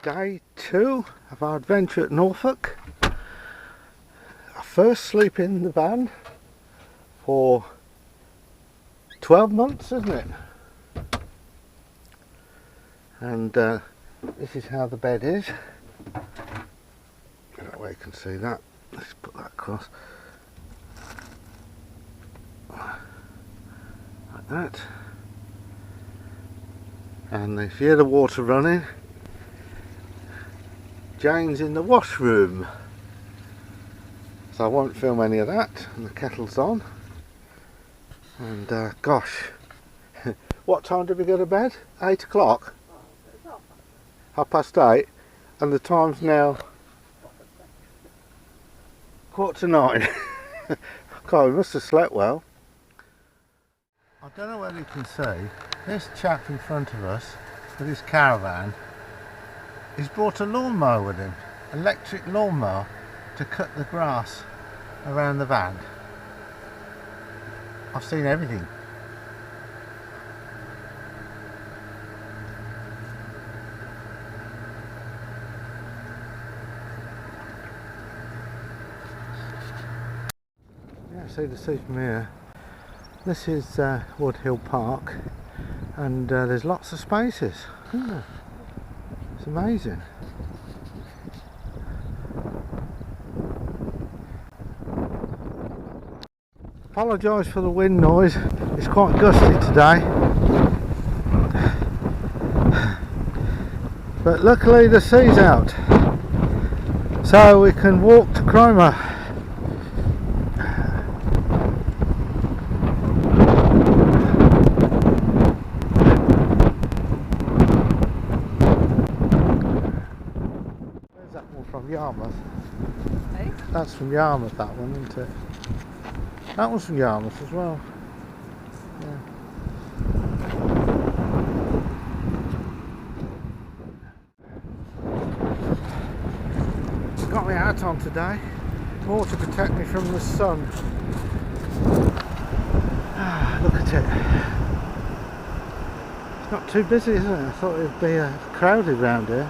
Day 2 of our adventure at Norfolk. Our first sleep in the van for 12 months, isn't it? And this is how the bed is. That way you can see that. Let's put that across. Like that. And if you hear the water running, Jane's in the washroom, so I won't film any of that. And the kettle's on. And gosh, what time did we go to bed? 8 o'clock? 8:30, and the time's now 9:15. God, we must have slept well. I don't know whether you can see, this chap in front of us with his caravan, he's brought a lawnmower with him, electric lawnmower, to cut the grass around the van. I've seen everything. Yeah, so to see from here, this is Wood Hill Park, and there's lots of spaces, isn't there? It's amazing. Apologise for the wind noise, it's quite gusty today. But luckily the sea's out, so we can walk to Cromer. From Yarmouth. Hey? That's from Yarmouth, that one, isn't it? That one's from Yarmouth as well. Yeah. Got my hat on today, more to protect me from the sun. Look at it. It's not too busy, is it? I thought it would be crowded round here.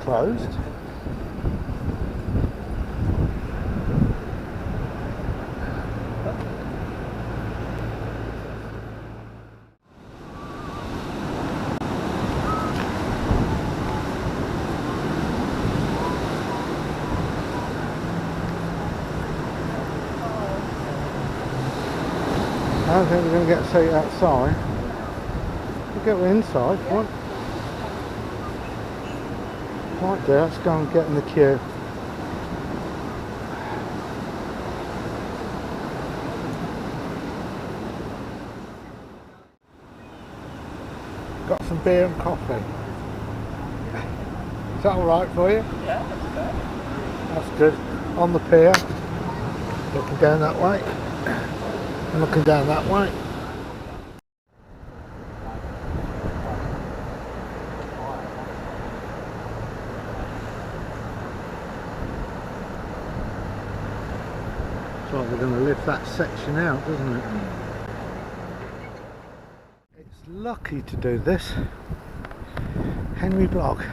Closed. I don't think we're going to get a seat outside. We'll get inside. What? Right there, let's go and get in the queue. Got some beer and coffee. Is that alright for you? Yeah, that's good. That's good. On the pier, looking down that way, and looking down that way. Well, they're going to lift that section out, doesn't it? It's lucky to do this. Henry Block.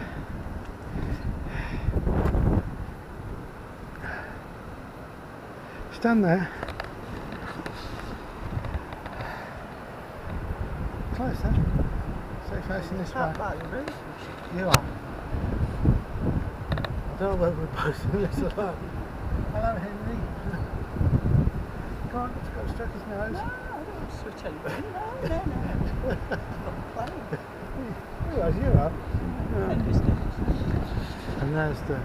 Stand there. Close there. Stay facing this way. You are. I don't know whether we're both in this alone. Hello, Henry. Come on, let's go stroke his nose. No, I don't switch anything. No. I'm not playing. You are. And there's the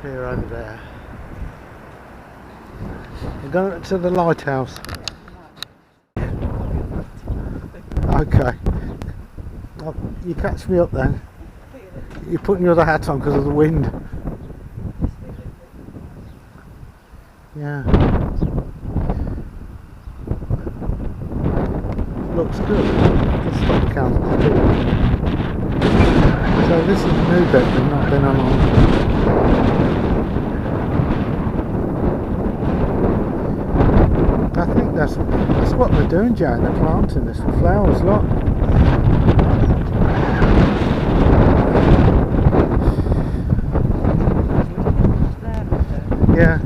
pier over there. We're going to the Lighthouse. Okay. You catch me up then. You're putting your other hat on because of the wind. Yeah. looks good. Let's stop the camera. So this is a new bedroom, not been on long. I think that's what they're doing, Jane. They're planting this with flowers, look. Yeah.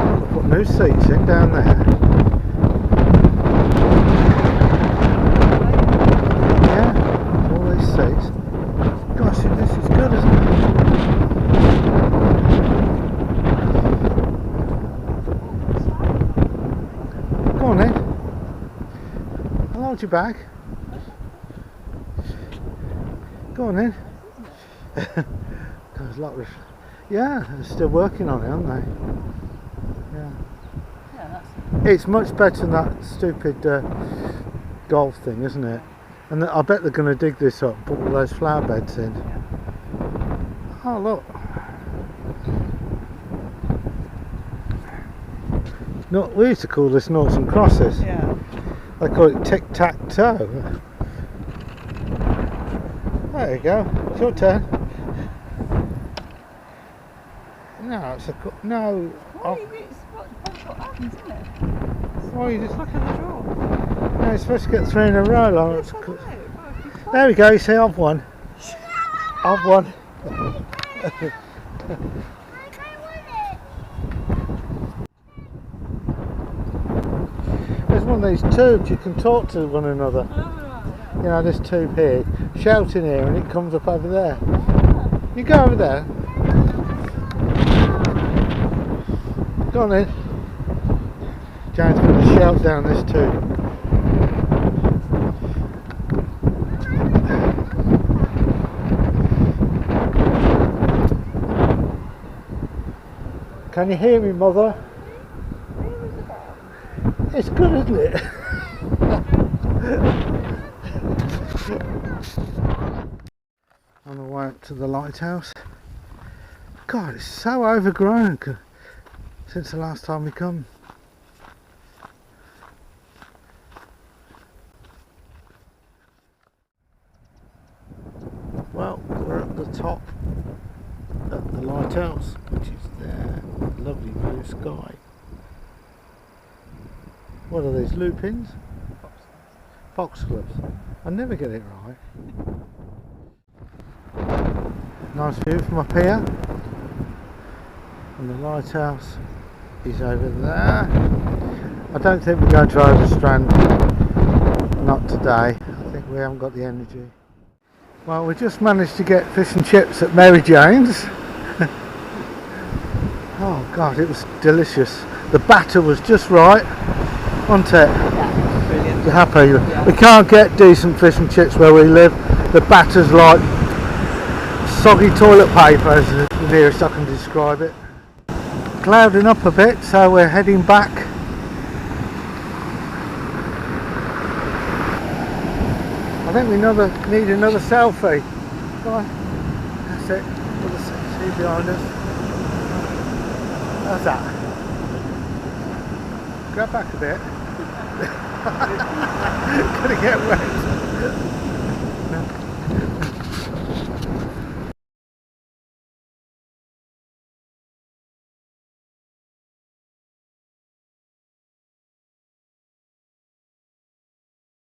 I'll put new seats in down there. Yeah, all these seats. Gosh, this is good, isn't it? Go on then. I'll hold you back. Go on then. There's a lot of, yeah, they're still working on it, aren't they? Yeah. Yeah, that's... It's much better than that stupid golf thing, isn't it? And I bet they're going to dig this up and put all those flower beds in. Oh look. No, we used to call this noughts and crosses. Yeah. They call it tic-tac-toe. There you go. It's your turn. No, it's a no. What happens, isn't it? Why you just Look at the draw. No, you're supposed to get 3 in a row. Like, Yes, I know, but there we go. You see, I've won. I've won. There's one of these tubes you can talk to one another. You know, this tube here. Shout in here and it comes up over there. You go over there. Go on then. Jane's going to shout down this tube. Can you hear me, Mother? It's good, isn't it? On the way up to the lighthouse. God, it's so overgrown since the last time we come. Well, we're at the top at the lighthouse, which is there. Lovely blue sky. What are these, lupins? Foxgloves. I never get it right. Nice view from up here. And the lighthouse is over there. I don't think we're going to over Strand. Not today. I think we haven't got the energy. Well, we just managed to get fish and chips at Mary Jane's. Oh God, it was delicious. The batter was just right, wasn't it? Yeah, brilliant. You're happy? Yeah. We can't get decent fish and chips where we live. The batter's like soggy toilet paper, as the nearest I can describe it. Clouding up a bit, so we're heading back. I think we need another selfie. Come on. That's it. See behind us. How's that? Grab back a bit. Gonna get wet.